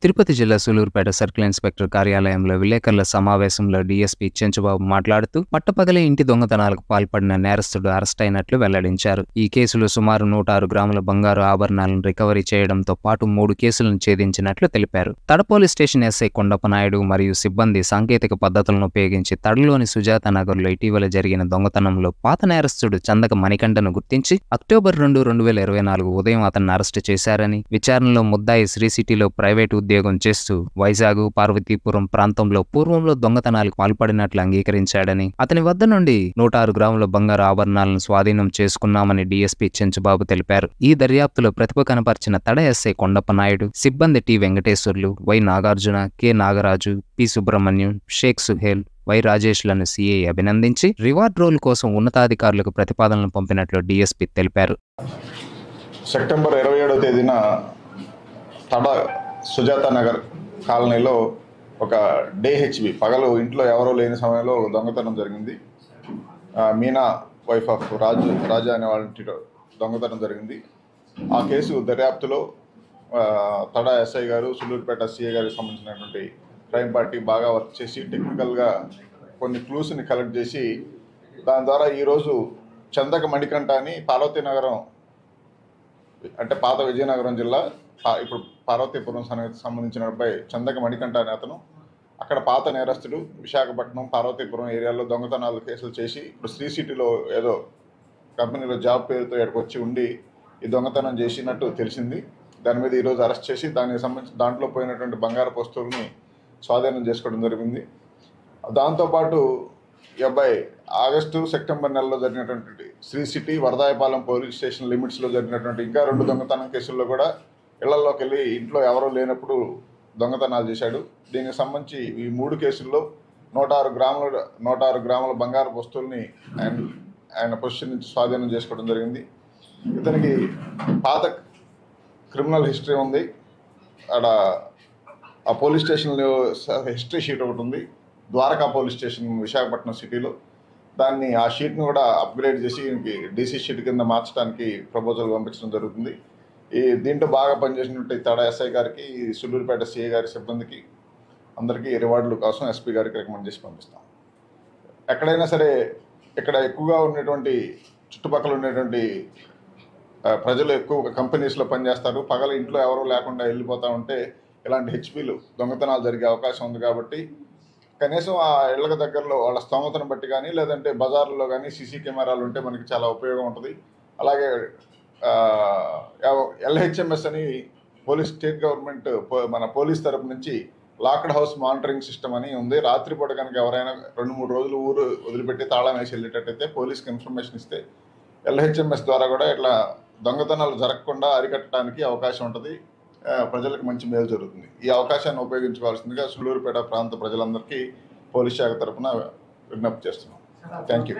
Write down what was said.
తిరుపతి జిల్లా Sullurpeta circle inspector కార్యాలయంలో విలేకరుల సమావేశంలో డీఎస్పీ చెంచుబాబు మాట్లాడుతూ పట్టపగలే ఇంటి దొంగతనాలకు పాల్పడిన నేరస్తుడు అరెస్ట్ అయినట్లు వెల్లడించారు. ఈ కేసులో సుమారు 106 గ్రాముల బంగారు ఆభరణాలను రికవరీ చేయడంతో పాటు 3 కేసులను ఛేదించినట్లు తెలిపారు. Tada police station SI Kondappa Naidu మరియు సిబ్బంది సాంకేతిక పద్ధతులను ఉపయోగించి తడలోని సుజాత నగర్లో ఇటీవల జరిగిన దొంగతనంలో పాత నేరస్తుడు చందక మణికంఠను గుర్తించి అక్టోబర్ 2, 2024 ఉదయం అతన్ని అరెస్టు చేశారని, విచారణలో ముద్దాయి శ్రీ సిటీలో ప్రైవేటు ఉద్యోగం చేస్తూ వైజాగ్, పార్వతీపురం ప్రాంతంలో పూర్వంలో దొంగతనాలకు పాల్పడినట్లు అంగీకరించాడని, అతని వద్ద నుండి 106 గ్రాముల బంగారు ఆభరణాలను స్వాధీనం చేసుకున్నామని డీఎస్పీ చెంచుబాబు తెలిపారు. ఈ దర్యాప్తులో ప్రతిభ కనపర్చిన తడ ఎస్ఐ కొండప్ప నాయుడు, సిబ్బంది T Venkateswarlu, Y Nagarjuna, K Nagaraju, P Subrahmanyam, Shaik Suhail, Y రాజేష్లను సిఐ అభినందించి రివార్డ్ రోల్ కోసం ఉన్నతాధికారులకు ప్రతిపాదనలు పంపినట్లు డీఎస్పీ తెలిపారు. సెప్టెంబర్ 27వ తేదీన తడ సుజాత నగర్ కాలనీలో ఒక డేహెచ్బి పగలు ఇంట్లో ఎవరో లేని సమయంలో దొంగతనం జరిగింది. మీనా వైఫ్ ఆఫ్ రాజా అనే వాళ్ళ ఇంటిలో దొంగతనం జరిగింది. ఆ కేసు దర్యాప్తులో తడ ఎస్ఐ గారు, సూలూరుపేట సిఐ గారికి సంబంధించినటువంటి క్రైమ్ పార్టీ బాగా వర్క్ చేసి టెక్నికల్గా కొన్ని క్లూస్ని కలెక్ట్ చేసి దాని ద్వారా ఈరోజు చందక మణికంఠ అని పార్వతీనగరం అంటే పాత విజయనగరం జిల్లా, ఇప్పుడు పార్వతీపురం సంబంధించిన అబ్బాయి చందక మణికంఠ అనే అతను అక్కడ పాత నేరస్తుడు. విశాఖపట్నం, పార్వతీపురం ఏరియాలో దొంగతనాలు కేసులు చేసి ఇప్పుడు శ్రీ సిటీలో ఏదో కంపెనీలో జాబ్ పేరుతో ఇక్కడికి వచ్చి ఉండి ఈ దొంగతనం చేసినట్టు తెలిసింది. దాని మీద ఈరోజు అరెస్ట్ చేసి దానికి సంబంధించి దాంట్లో పోయినటువంటి బంగారు వస్తువుల్ని స్వాధీనం చేసుకోవడం జరిగింది. దాంతోపాటు ఈ అబ్బాయి ఆగస్టు, సెప్టెంబర్ నెలలో జరిగినటువంటి శ్రీ సిటీ, వరదాయపాలెం పోలీస్ స్టేషన్ లిమిట్స్లో జరిగినటువంటి ఇంకా 2 దొంగతనం కేసుల్లో కూడా ఇళ్లలోకి వెళ్ళి ఇంట్లో ఎవరో లేనప్పుడు దొంగతనాలు చేశాడు. దీనికి సంబంధించి ఈ 3 కేసుల్లో 106 గ్రాముల బంగారు వస్తువుల్ని ఆయన పొజిషన్ నుంచి స్వాధీనం చేసుకోవడం జరిగింది. ఇతనికి పాత క్రిమినల్ హిస్టరీ ఉంది. అక్కడ ఆ పోలీస్ స్టేషన్లో హిస్టరీ షీట్ ఒకటి ఉంది, ద్వారకా పోలీస్ స్టేషన్ విశాఖపట్నం సిటీలో. ఆ షీట్ని కూడా అప్గ్రేడ్ చేసి డీసీ షీట్ కింద మార్చడానికి ప్రపోజల్ పంపించడం జరుగుతుంది. దీంట్లో బాగా పనిచేసినట్టు తడ ఎస్ఐ గారికి, సూలూరుపేట సిఐ గారి సిబ్బందికి అందరికీ రివార్డుల కోసం ఎస్పీ గారికి రికమెండ్ చేసి పంపిస్తాం. ఎక్కడైనా సరే ఇక్కడ ఎక్కువగా ఉన్నటువంటి చుట్టుపక్కల ఉండేటువంటి ప్రజలు ఎక్కువ కంపెనీస్లో పనిచేస్తారు. పగల ఇంట్లో ఎవరూ లేకుండా వెళ్ళిపోతూ ఉంటే ఇలాంటి హెచ్పీలు దొంగతనాలు జరిగే అవకాశం ఉంది. కాబట్టి కనీసం ఆ ఇళ్లకు దగ్గరలో వాళ్ళ స్తోమతను బట్టి కానీ లేదంటే బజార్లో కానీ సీసీ కెమెరాలు ఉంటే మనకి చాలా ఉపయోగం ఉంటుంది. అలాగే ఎల్హెచ్ఎంఎస్ అని స్టేట్ గవర్నమెంట్ మన పోలీస్ తరపు నుంచి లాక్డ్ హౌస్ మానిటరింగ్ సిస్టమ్ అని ఉంది. రాత్రిపూట కనుక ఎవరైనా 2-3 రోజులు ఊరు వదిలిపెట్టి తాళం వేసి వెళ్ళేటట్టయితే పోలీస్కి ఇన్ఫర్మేషన్ ఇస్తే ఎల్హెచ్ఎంఎస్ ద్వారా కూడా ఇట్లా దొంగతనాలు జరగకుండా అరికట్టడానికి అవకాశం ఉంటుంది. ప్రజలకు మంచి మేలు జరుగుతుంది. ఈ అవకాశాన్ని ఉపయోగించుకోవాల్సిందిగా సూలూరుపేట ప్రాంత ప్రజలందరికీ పోలీస్ శాఖ తరఫున విజ్ఞప్తి చేస్తున్నాం. Thank you.